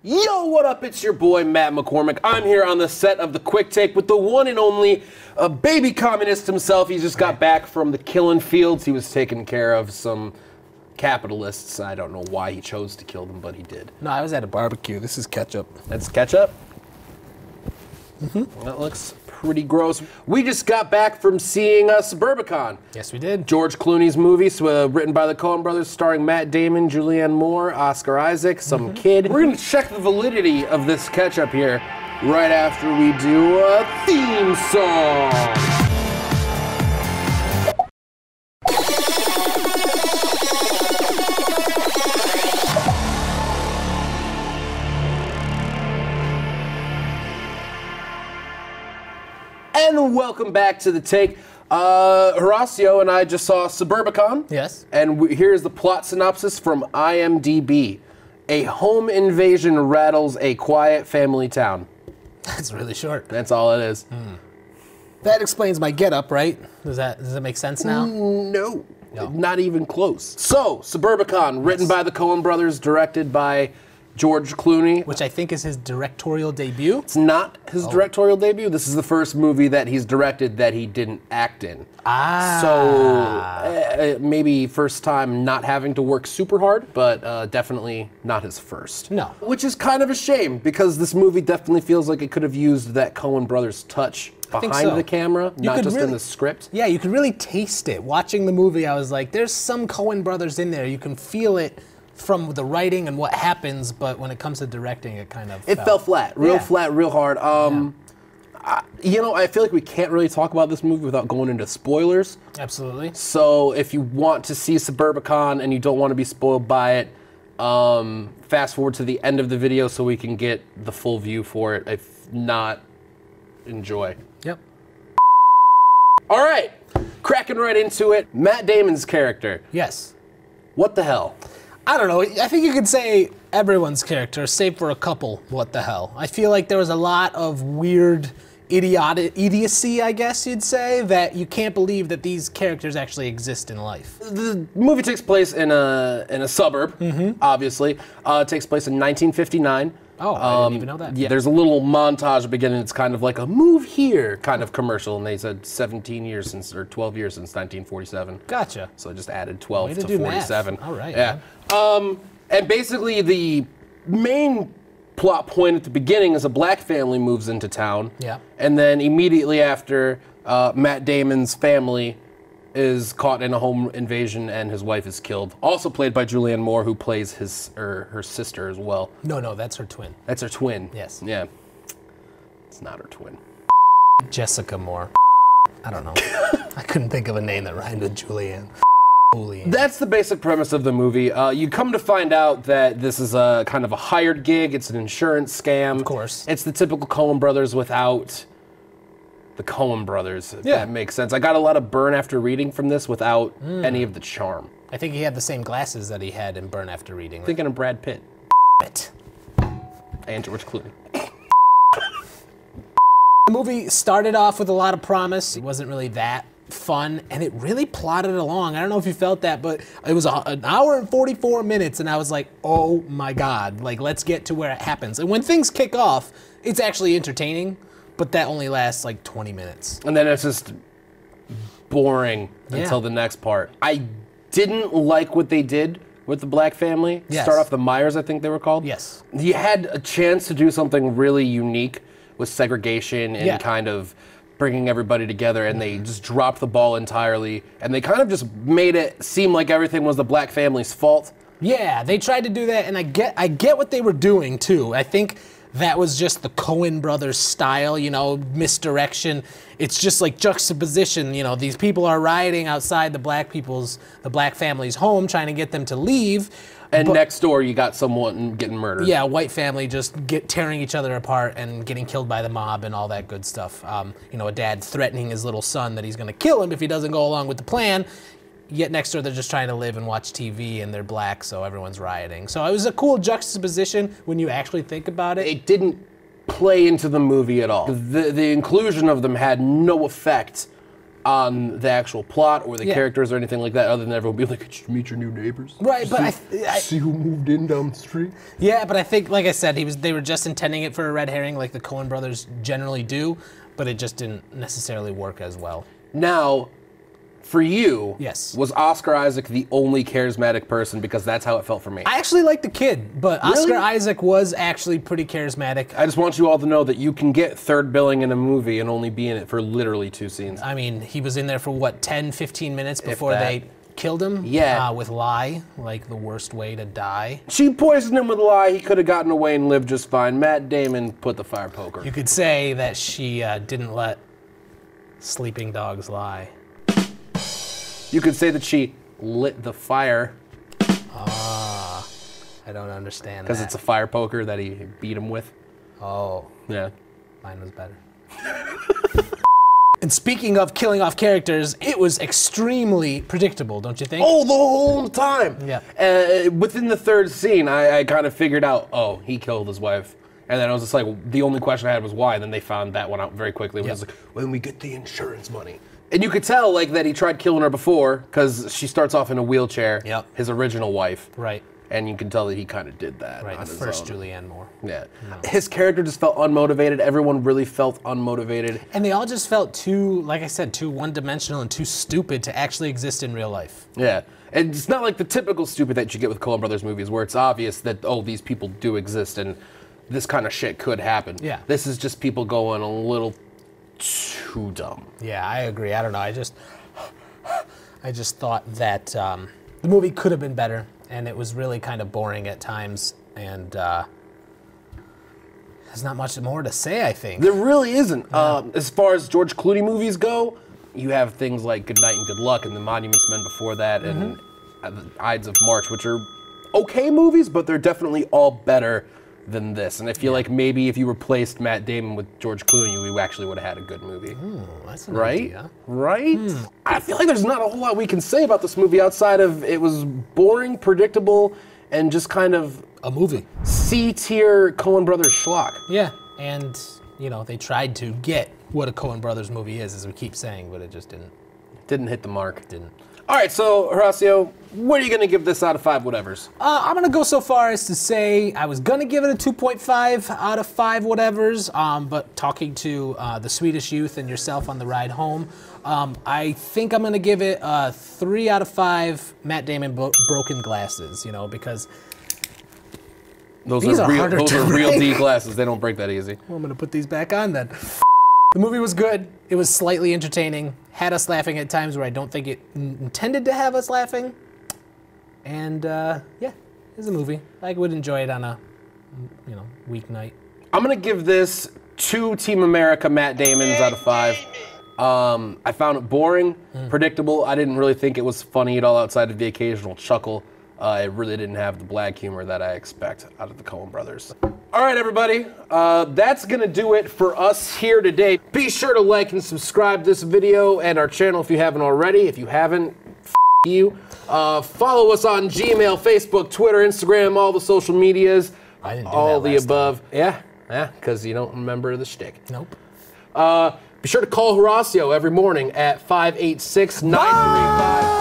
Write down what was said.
Yo, what up? It's your boy, Matt McCormick. I'm here on the set of The Quick Take with the one and only baby communist himself. He just got back from the killing fields. He was taking care of some capitalists. I don't know why he chose to kill them, but he did. No, I was at a barbecue. This is ketchup. That's ketchup? Mm-hmm. That looks pretty gross. We just got back from seeing Suburbicon. Yes, we did. George Clooney's movie, written by the Coen brothers, starring Matt Damon, Julianne Moore, Oscar Isaac, some kid. We're gonna check the validity of this ketchup here right after we do a theme song. And welcome back to The Take. Horatiu and I just saw Suburbicon. Yes. And here's the plot synopsis from IMDb. A home invasion rattles a quiet family town. That's really short. That's all it is. That explains my getup, right? Does that make sense now? No, not even close. So, Suburbicon, written by the Coen brothers, directed by George Clooney. Which I think is his directorial debut. It's not his directorial debut. This is the first movie that he's directed that he didn't act in. So maybe first time not having to work super hard, but definitely not his first. No. Which is kind of a shame because this movie definitely feels like it could have used that Coen brothers touch behind the camera, not just in the script. Yeah, you could really taste it. Watching the movie, I was like, there's some Coen brothers in there. You can feel it from the writing and what happens, but when it comes to directing, it kind of fell flat, real hard. You know, I feel like we can't really talk about this movie without going into spoilers. Absolutely. So if you want to see Suburbicon and you don't want to be spoiled by it, fast forward to the end of the video so we can get the full view for it. If not, enjoy. Yep. All right, cracking right into it. Matt Damon's character. Yes. What the hell? I don't know. I think you could say everyone's character, save for a couple. What the hell? I feel like there was a lot of weird idiocy, I guess you'd say, that you can't believe that these characters actually exist in life. The movie takes place in a suburb, obviously. It takes place in 1959. Oh, I didn't even know that. Yeah, there's a little montage beginning. It's kind of like a move here kind of commercial, and they said 17 years since, or 12 years since 1947. Gotcha. So I just added 12 Way to to do 47. Math. All right. Yeah. And basically the main plot point at the beginning is a black family moves into town. Yeah. And then immediately after, Matt Damon's family is caught in a home invasion and his wife is killed. Also played by Julianne Moore, who plays her sister as well. No, that's her twin. That's her twin. Yes. Yeah. It's not her twin. Jessica Moore. I don't know. I couldn't think of a name that rhymed with Julianne. That's the basic premise of the movie. You come to find out that this is a kind of a hired gig. It's an insurance scam. Of course. It's the typical Coen brothers without the Coen brothers, if that makes sense. I got a lot of burn after reading from this without any of the charm. I think he had the same glasses that he had in Burn After Reading. Thinking of Brad Pitt. It. And George Clooney. The movie started off with a lot of promise. It wasn't really that fun, and it really plodded along. I don't know if you felt that, but it was an hour and 44 minutes, and I was like, oh my God, like, let's get to where it happens. And when things kick off, it's actually entertaining, but that only lasts like 20 minutes. And then it's just boring until the next part. I didn't like what they did with the black family. Yes. Start off the Myers, I think they were called. Yes. You had a chance to do something really unique with segregation and kind of bringing everybody together, and they just dropped the ball entirely, and they kind of just made it seem like everything was the black family's fault. Yeah, they tried to do that, and I get what they were doing too. I think that was just the Coen brothers style, you know, misdirection. It's just like juxtaposition, you know, these people are rioting outside the black family's home, trying to get them to leave. And next door, you got someone getting murdered. Yeah, white family just tearing each other apart and getting killed by the mob and all that good stuff. You know, a dad threatening his little son that he's going to kill him if he doesn't go along with the plan. Yet next door, they're just trying to live and watch TV, and they're black, so everyone's rioting. So it was a cool juxtaposition when you actually think about it. It didn't play into the movie at all. The inclusion of them had no effect on the actual plot or the characters or anything like that, other than everyone being like, "Did you meet your new neighbors? Right, but I see who moved in down the street." Yeah, but I think, like I said, they were just intending it for a red herring, like the Coen brothers generally do, but it just didn't necessarily work as well. Now, for you, yes, was Oscar Isaac the only charismatic person? Because that's how it felt for me. I actually liked the kid, but Oscar Isaac was actually pretty charismatic. I just want you all to know that you can get third billing in a movie and only be in it for literally 2 scenes. I mean, he was in there for, what, 10, 15 minutes before they killed him? Yeah. With lye, like the worst way to die. She poisoned him with lye. He could have gotten away and lived just fine. Matt Damon put the fire poker. You could say that she didn't let sleeping dogs lie. You could say that she lit the fire. Ah, I don't understand that. Because it's a fire poker that he beat him with. Oh. Yeah. Mine was better. And speaking of killing off characters, it was extremely predictable, don't you think? Oh, the whole time. Yeah. Within the third scene, I kind of figured out, oh, he killed his wife. And then I was just like, the only question I had was why. And then they found that one out very quickly. It was like, when we get the insurance money. And you could tell, like, that he tried killing her before, because she starts off in a wheelchair. Yep. His original wife. Right. And you can tell that he kind of did that. Right, on the his first own. Julianne Moore. Yeah. No. His character just felt unmotivated. Everyone really felt unmotivated. And they all just felt too, like I said, too one-dimensional and too stupid to actually exist in real life. Yeah. And it's not like the typical stupid that you get with Coen Brothers movies, where it's obvious that, oh, these people do exist and this kind of shit could happen. Yeah. This is just people going a little too dumb. Yeah, I agree. I don't know. I just thought that the movie could have been better, and it was really kind of boring at times, and there's not much more to say, I think. There really isn't. Yeah. As far as George Clooney movies go, you have things like Good Night and Good Luck and The Monuments Men before that, and The Ides of March, which are okay movies, but they're definitely all better than this. And I feel like maybe if you replaced Matt Damon with George Clooney, we actually would have had a good movie. That's an idea. Right? I feel like there's not a whole lot we can say about this movie outside of it was boring, predictable, and just kind of a movie. C-tier Coen Brothers schlock. Yeah, and you know, they tried to get what a Coen Brothers movie is, as we keep saying, but it just didn't. Didn't hit the mark. Didn't. All right, so Horatiu, what are you going to give this out of 5 whatevers? I'm going to go so far as to say I was going to give it a 2.5 out of 5 whatevers, but talking to the Swedish youth and yourself on the ride home, I think I'm going to give it a 3 out of 5 Matt Damon broken glasses, you know, because those are real D glasses. They don't break that easy. Well, I'm going to put these back on then. The movie was good. It was slightly entertaining. Had us laughing at times where I don't think it intended to have us laughing. And yeah, it's a movie. I would enjoy it on a, weeknight. I'm gonna give this 2 Team America Matt Damons out of 5. I found it boring, predictable. I didn't really think it was funny at all outside of the occasional chuckle. It really didn't have the black humor that I expect out of the Coen Brothers. All right, everybody, that's gonna do it for us here today. Be sure to like and subscribe this video and our channel if you haven't already. If you haven't, you. Follow us on Gmail, Facebook, Twitter, Instagram, all the social medias. I didn't do all that the last above. Time. Yeah, because you don't remember the shtick. Nope. Be sure to call Horatiu every morning at 586-935.